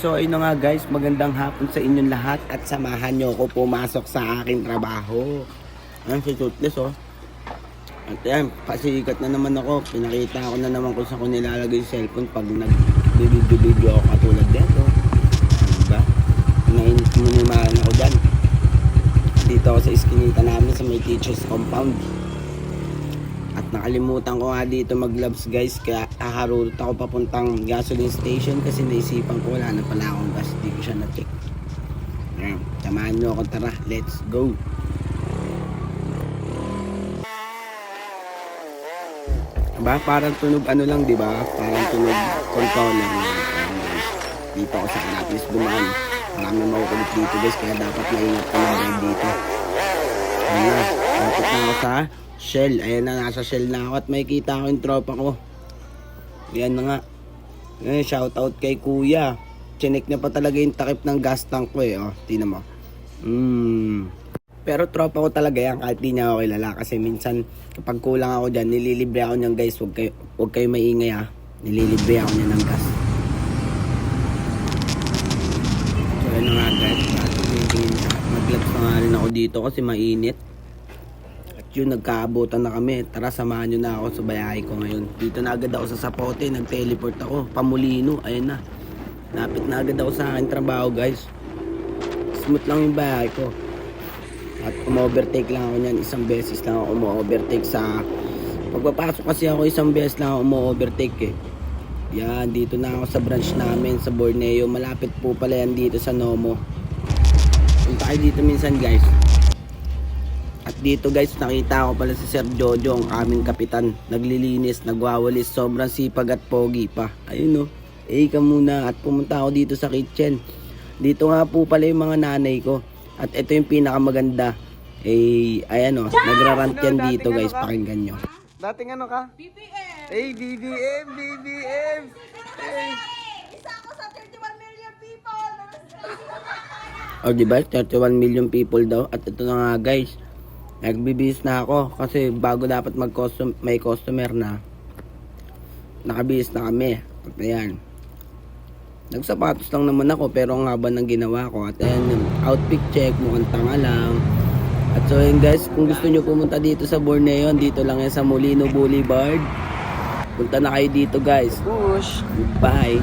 So ayun na nga guys, magandang hapon sa inyong lahat at samahan nyo ako pumasok sa aking trabaho. Ayan si Toothless oh. At yan, pasikat na naman ako. Pinakita ko na naman kung saan ko nilalagay yung cellphone pag nag-video ako katulad dito. Diba? Pinainit mo naman ako dyan. Dito ako sa iskinita namin sa may teacher's compound. At nakalimutan ko nga dito mag-gloves guys, kaya haharurot ako papuntang gasoline station kasi naisipan ko wala na pala akong gas, di ko siya na-check. Ayan, samahan nyo ako, tara, let's go! Diba? Parang tunog ano lang, diba? Parang tunog controller na. Dito ako sa Annapolis Bumaan. Marami makukulit dito guys, kaya dapat maingat ko na dito. Ayan na, napit na ako sa Shell. Ayan na, nasa Shell na ako at may kita ko yung tropa ko. Ayan na nga. Ayan, shoutout kay kuya. Chinek niya pa talaga yung takip ng gas tank ko eh. Oh, tingnan mo. Pero tropa ko talaga yan kahit di niya ako kilala. Kasi minsan kapag kulang ako dyan, nililibre ako niyan guys. Huwag kayo maingay ha. Nililibre ako niyan ng gas. So ayan na nga guys. Mag-vlogs pa nga rin ako dito kasi mainit. Yun, nagkaabutan na kami. Tara, samahan nyo na ako sa bayahe ko ngayon. Dito na agad ako sa Sapote. Nag-teleport ako. Pamulino. Ayun na. Napit na agad ako sa akin trabaho guys. Smooth lang yung bayahe ko. At umu-overtake lang ako niyan. Isang beses lang ako umu-overtake sa... Pagpapasok kasi ako isang beses lang ako umu-overtake eh. Yan, dito na ako sa branch namin sa Borneo. Malapit po pala yan dito sa Nomo. Punta kayo dito minsan guys. At dito guys, nakita ko pala si Sir Jojo, ang aming kapitan. Naglilinis, nagwawalis, sobrang sipag at pogi pa. Ayun o, ka muna. At pumunta ako dito sa kitchen. Dito nga po pala yung mga nanay ko. At ito yung pinakamaganda. Ayan o, nagrarant yan dito guys, pakinggan nyo. Dating ano ka? BBM! BBM! BBM! Isa ako sa 31 million people! O diba, 31 million people daw. At ito na nga guys, nagbibihis na ako kasi bago dapat may customer na, nakabihis na kami. At ayan, nagsapatos lang naman ako pero ang haba ng ginawa ko. At ayan, outfit check, mukhang tanga lang. At so yun guys, kung gusto nyo pumunta dito sa Borneo, dito lang yan sa Molino Boulevard. Punta na kayo dito guys. Push! Goodbye!